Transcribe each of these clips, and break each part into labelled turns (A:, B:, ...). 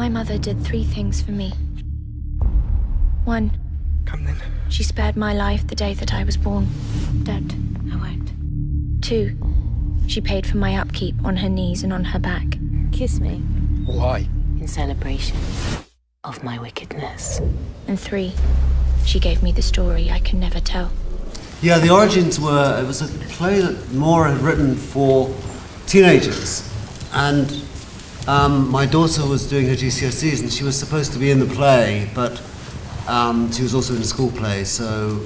A: My mother did 3 things for me. 1.
B: Come then.
A: She spared my life the day that I was born. Don't. I won't. 2. She paid for my upkeep on her knees and on her back.
C: Kiss me.
B: Why?
C: In celebration of my wickedness.
A: And 3. She gave me the story I can never tell.
D: Yeah, the origins were, it was a play that Maura had written for teenagers. And my daughter was doing her GCSEs and she was supposed to be in the play, but she was also in a school play, so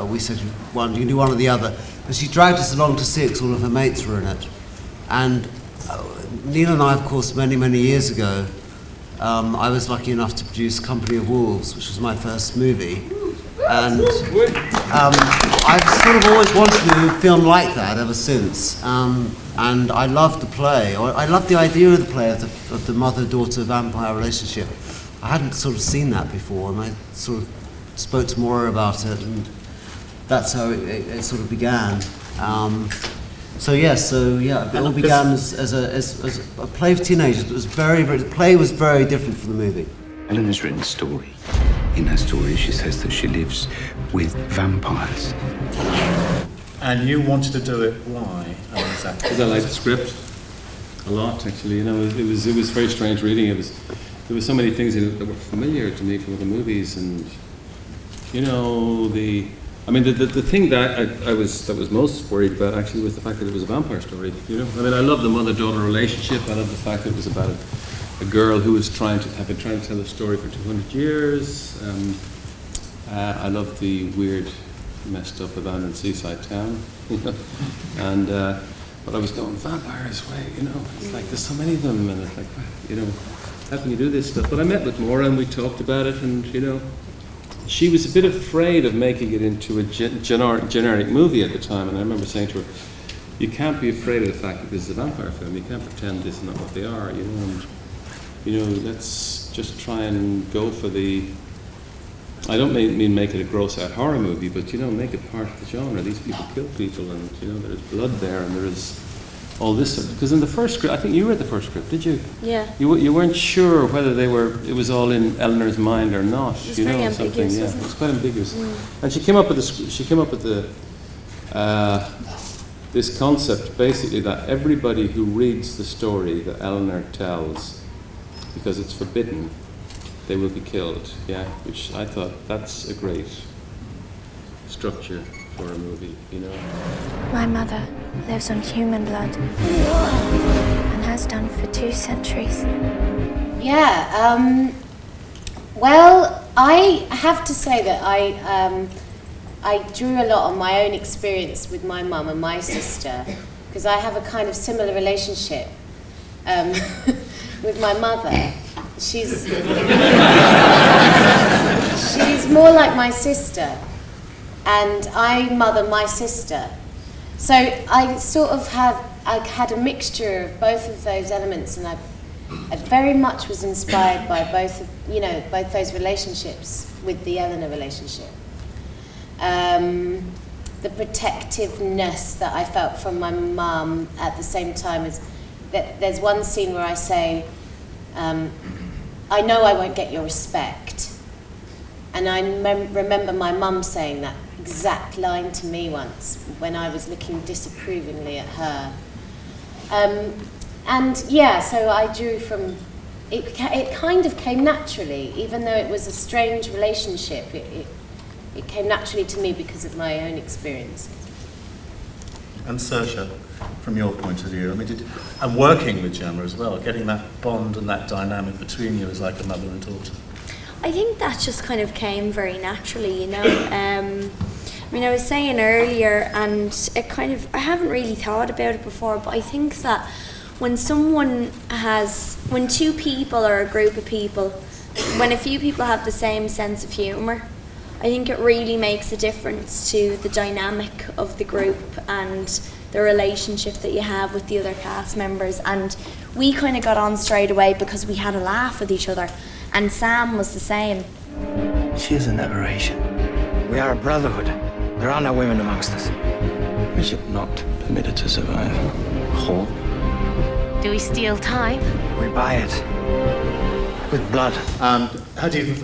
D: we said, well, you can do one or the other. But she dragged us along to see it because all of her mates were in it. And Neil and I, of course, many, many years ago, I was lucky enough to produce Company of Wolves, which was my first movie. And I've sort of always wanted to do a film like that ever since. And I loved the play, or I loved the idea of the play of the mother-daughter vampire relationship. I hadn't sort of seen that before, and I sort of spoke to Maura about it, and that's how it sort of began. It all began as a play of teenagers, but it was the play was very different from the movie.
E: Eleanor's written a story. In her story, she says that she lives with vampires.
F: And you wanted to do it, why?
G: Because I liked the script a lot, actually. You know, it was very strange reading. There were so many things in it that were familiar to me from other movies, and you know, the thing that I was most worried about actually was the fact that it was a vampire story. You know, I mean, I love the mother-daughter relationship. I love the fact that it was about a girl who was trying to tell a story for 200 years. I love the weird, messed up, abandoned seaside town. You know, and but I was going, vampires, wait, you know, it's like there's so many of them, and it's like, you know, how can you do this stuff? But I met with Maura and we talked about it, and you know, she was a bit afraid of making it into a generic movie at the time, and I remember saying to her, you can't be afraid of the fact that this is a vampire film. You can't pretend this is not what they are, you know, and you know, let's just try and go for the, I don't mean make it a gross-out horror movie, but you know, make it part of the genre. These people kill people, and you know, there's blood there, and there is all this. Because in the first script, I think you read the first script, did you?
C: Yeah.
G: You weren't sure whether it was all in Eleanor's mind or not.
C: It was very ambiguous,
G: yeah,
C: wasn't it?
G: was quite ambiguous. And she came up with this concept basically that everybody who reads the story that Eleanor tells, because it's forbidden, they will be killed, yeah, which I thought that's a great structure for a movie, you know.
A: My mother lives on human blood and has done for 2 centuries.
C: Yeah, well, I have to say that I drew a lot on my own experience with my mum and my sister, because I have a kind of similar relationship with my mother. She's more like my sister, and I mother my sister. So I sort of had a mixture of both of those elements, and I very much was inspired by both those relationships with the Eleanor relationship. The protectiveness that I felt from my mum at the same time as that. There's one scene where I say, I know I won't get your respect. And I remember my mum saying that exact line to me once when I was looking disapprovingly at her. So I drew from, it kind of came naturally, even though it was a strange relationship, it came naturally to me because of my own experience.
F: And Saoirse, from your point of view, I mean, and working with Gemma as well, getting that bond and that dynamic between you as like a mother and daughter.
H: I think that just kind of came very naturally, you know. I mean, I was saying earlier, and I haven't really thought about it before, but I think that when 2 people or a group of people, when a few people have the same sense of humour, I think it really makes a difference to the dynamic of the group and the relationship that you have with the other cast members. And we kind of got on straight away because we had a laugh with each other, and Sam was the same.
B: She is an aberration.
I: We are a brotherhood. There are no women amongst us.
B: We should not permit her to survive.
C: Do we steal time?
I: We buy it. with blood.
F: And had you,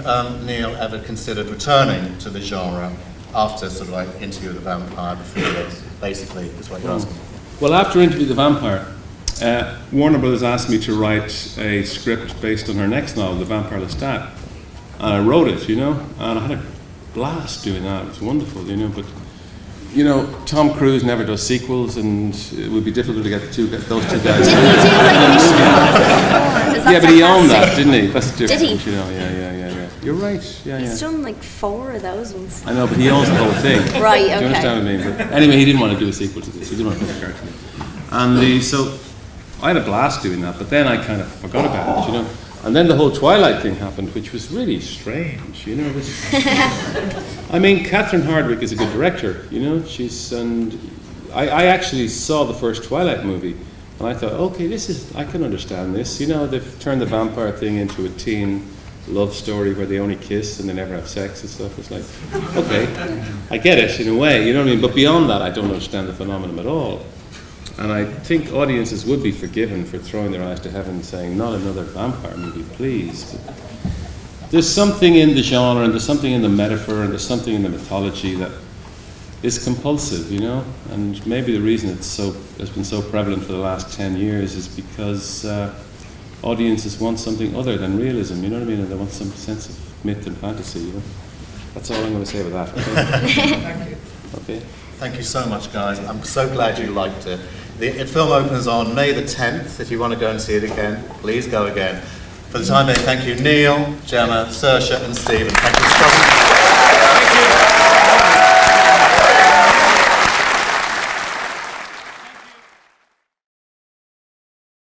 F: Neil, ever considered returning to the genre after sort of like Interview with the Vampire before this, basically, is what you're asking?
G: Well, after Interview with the Vampire, Warner Brothers asked me to write a script based on her next novel, The Vampire Lestat. And I wrote it, you know, and I had a blast doing that. It was wonderful, you know, but, you know, Tom Cruise never does sequels, and it would be difficult to get those two guys.
H: Didn't he do like Mission Impossible?
G: Yeah, but he owned that, didn't he? That's different,
H: Did he?
G: you know, yeah. You're right, yeah.
H: He's done like 4 of those ones.
G: I know, but he owns the whole thing.
H: Right, okay.
G: Do you understand what I mean? But anyway, he didn't want to do a sequel to this. He didn't want to put a character in. And so I had a blast doing that, but then I kind of forgot about it, you know. And then the whole Twilight thing happened, which was really strange, you know. I mean, Catherine Hardwicke is a good director, you know. I actually saw the first Twilight movie, and I thought, okay, I can understand this. You know, they've turned the vampire thing into a teen love story where they only kiss and they never have sex and stuff. It's like, okay, I get it in a way, you know what I mean? But beyond that, I don't understand the phenomenon at all. And I think audiences would be forgiven for throwing their eyes to heaven and saying, not another vampire movie, please. But there's something in the genre, and there's something in the metaphor, and there's something in the mythology that is compulsive, you know? And maybe the reason it's been so prevalent for the last 10 years is because audiences want something other than realism, you know what I mean? And they want some sense of myth and fantasy, you know? That's all I'm going to say about that. Okay?
F: Thank you.
G: Okay.
F: Thank you so much, guys. I'm so glad you liked it. The film opens on May the 10th. If you want to go and see it again, please go again. For the time being, thank you, Neil, Gemma, Saoirse, and Stephen. Thank you so much.